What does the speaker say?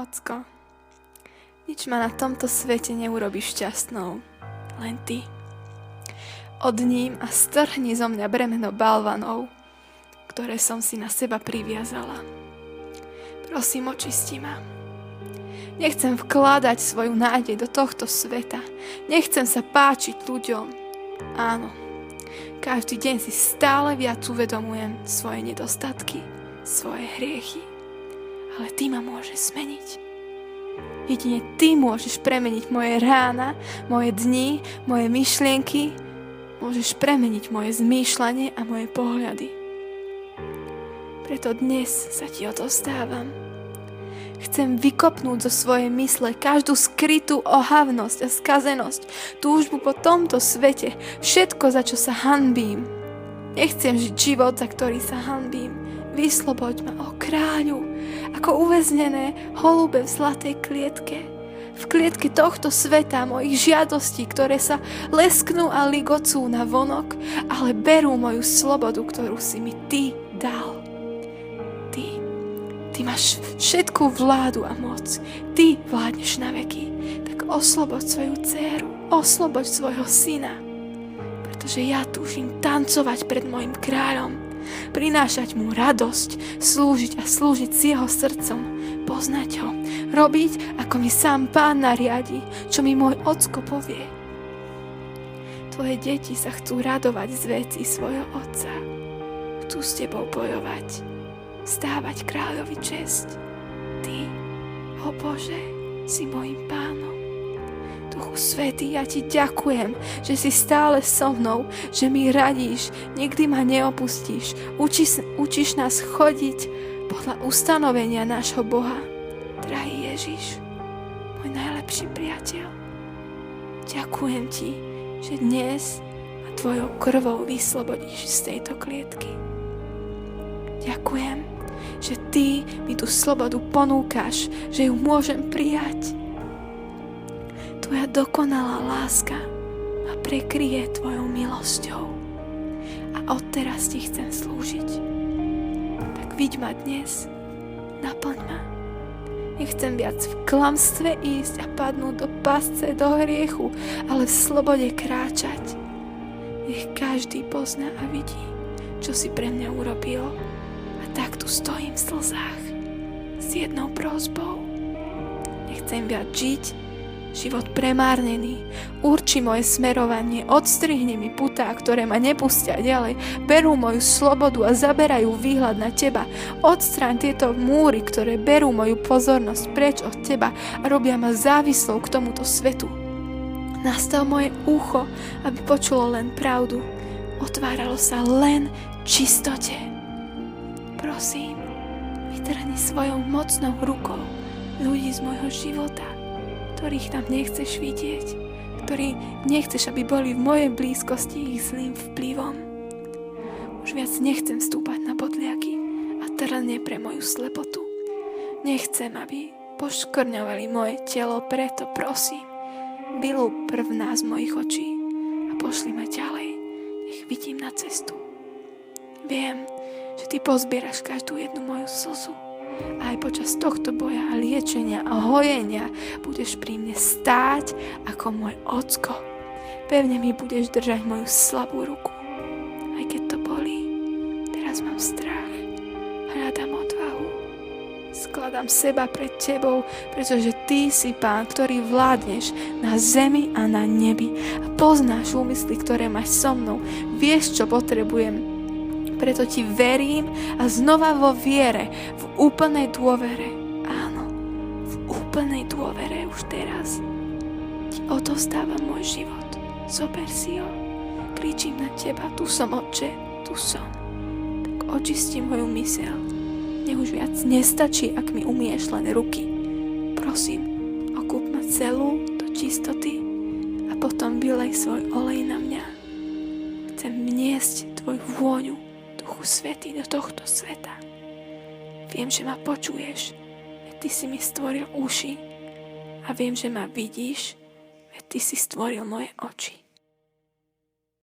Ocko, nič ma na tomto svete neurobi šťastnou, len ty. Odním a strhni zo mňa bremeno balvanov, ktoré som si na seba priviazala. Prosím, očisti ma. Nechcem vkladať svoju nádej do tohto sveta. Nechcem sa páčiť ľuďom. Áno, každý deň si stále viac uvedomujem svoje nedostatky, svoje hriechy. Ale ty ma môžeš zmeniť. Jedine ty môžeš premeniť moje rána, moje dni, moje myšlienky. Môžeš premeniť moje zmýšľanie a moje pohľady. Preto dnes sa ti odovzdávam. Chcem vykopnúť zo svojej mysle každú skrytú ohavnosť a skazenosť, túžbu po tomto svete, všetko, za čo sa hanbím. Nechcem žiť život, za ktorý sa hanbím. Vysloboď ma, ó kráľu, ako uväznené holube v zlatej klietke. V klietke tohto sveta, mojich žiadostí, ktoré sa lesknú a ligocú na vonok, ale berú moju slobodu, ktorú si mi ty dal. Ty máš všetkú vládu a moc. Ty vládneš na veky. Tak osloboď svoju dcéru, osloboď svojho syna. Pretože ja túžim tancovať pred mojim kráľom, prinášať mu radosť, slúžiť a slúžiť s jeho srdcom, poznať ho, robiť, ako mi sám Pán nariadi, čo mi môj ocko povie. Tvoje deti sa chcú radovať z vecí svojho otca. Chcú s tebou bojovať, stávať kráľovi česť. Ty, ó Bože, si mojím Pánom. Duchu Svätý, ja ti ďakujem, že si stále so mnou, že mi radíš, nikdy ma neopustíš, učíš nás chodiť podľa ustanovenia nášho Boha. Drahý Ježiš, môj najlepší priateľ, ďakujem ti, že dnes ma tvojou krvou vyslobodíš z tejto klietky. Ďakujem, že ty mi tú slobodu ponúkaš, že ju môžem prijať. Tvoja dokonalá láska ma prekryje tvojou milosťou a odteraz ti chcem slúžiť. Tak vidť ma dnes, naplň ma. Nechcem viac v klamstve ísť a padnúť do pasce, do hriechu, ale v slobode kráčať. Nech každý pozná a vidí, čo si pre mňa urobil. A tak tu stojím v slzách s jednou prosbou. Nechcem viac žiť život premárnený. Urči moje smerovanie, odstrihni mi putá, ktoré ma nepustia ďalej, berú moju slobodu a zaberajú výhľad na teba. Odstráň tieto múry, ktoré berú moju pozornosť preč od teba a robia ma závislou k tomuto svetu. Nastav moje ucho, aby počulo len pravdu. Otváralo sa len čistote. Prosím, vytrhni svojou mocnou rukou ľudí z môjho života, ktorých tam nechceš vidieť, ktorí nechceš, aby boli v mojej blízkosti ich zlým vplyvom. Už viac nechcem vstúpať na bodliaky a trne pre moju slepotu. Nechcem, aby poškvrňovali moje telo, preto prosím, vylúb prvná z mojich očí a pošli ma ďalej, nech vidím na cestu. Viem, že ty pozbieraš každú jednu moju slzu a aj počas tohto boja a liečenia a hojenia budeš pri mne stáť ako môj ocko. Pevne mi budeš držať moju slabú ruku. Aj keď to bolí, teraz mám strach, hľadám odvahu. Skladám seba pred tebou, pretože ty si Pán, ktorý vládneš na zemi a na nebi a poznáš úmysly, ktoré máš so mnou. Vieš, čo potrebujem. Preto ti verím a znova vo viere, v úplnej dôvere, áno, v úplnej dôvere už teraz ti odovzdávam môj život. Zober si ho, kričím na teba, tu som, Otče, tu som. Tak očisti moju myseľ. Nech už viac nestačí, ak mi umieš len ruky. Prosím, okúp ma celú do čistoty a potom vylej svoj olej na mňa. Chcem vniesť tvoju vôňu, Duchu Svätý, do tohto sveta. Viem, že ma počuješ, veď ty si mi stvoril uši a viem, že ma vidíš, veď ty si stvoril moje oči.